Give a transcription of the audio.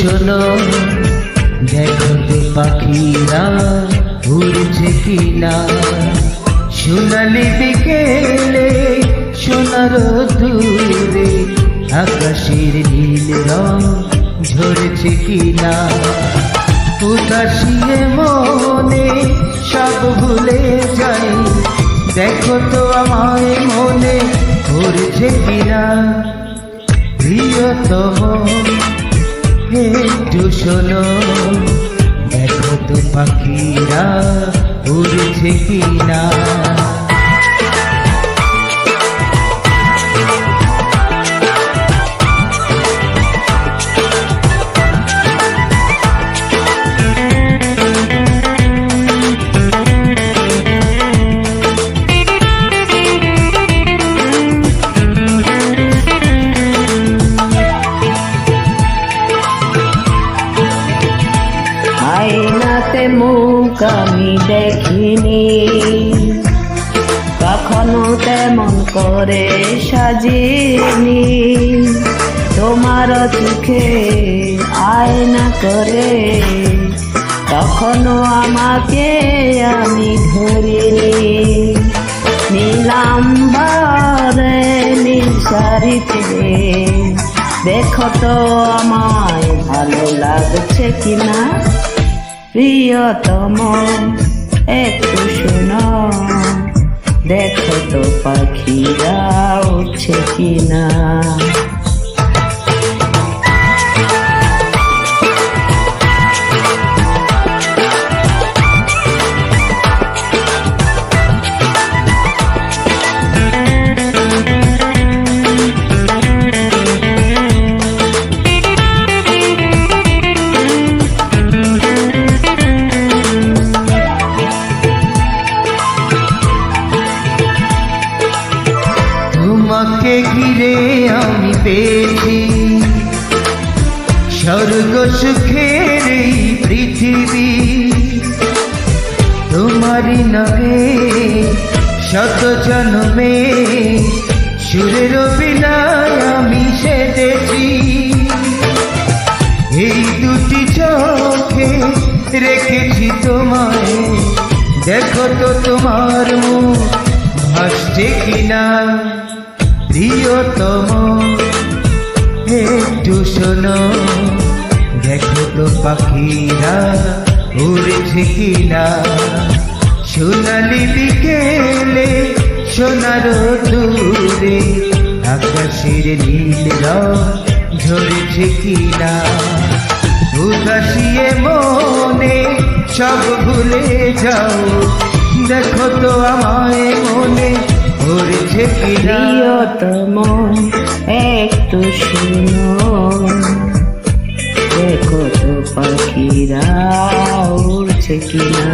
শোনো, দেখো তো পাখিরা উড়ছে কিনা। সোনালি বিকেলে সোনার দূরে আকাশের নীল রং ঝরছে কিনা। উদাসিয়ে মনে সব ভুলে যাই, দেখো তো আমায় মনে পড়ছে কিনা। প্রিয়তম একটু শোনো, দেখো তো পাখিরা উড়ছে কিনা। আয়নাতে মুখ আমি দেখিনি, কখনো তেমন করে সাজিনি। তোমার চোখে আয়না করে কখনো আমাকে আমি ধরিনি। নীলাম্বরে নীল শাড়িতে দেখো তো আমায় ভালো লাগছে কিনা। প্রিয়তম একটু শোনো, দেখো তো পাখিরা উঠছে কিনা। তোমাকে ঘিরে আমি পেয়েছি স্বর্গ সুখের এই পৃথিবী। তোমারই নামে শত জন্মে সুরের বিনায় আমি সেজেছি। এই দুটি চোখে রেখেছি তোমায়, দেখো তো তোমার মুখ ভাসছে কিনা। প্রিয়তম একটু শোনো, দেখো তো পাখিরা উড়ছে কিনা। সোনালি বিকেলে সোনার দূরে আকাশের নীল রং ঝরছে কিনা। উদাসিয়ে মনে সব ভুলে যাও, দেখো তো আমায় মনে পড়ছে কিনা। প্রিয়তম একটু শোনো, দেখো তো পাখিরা উড়ছে কিনা।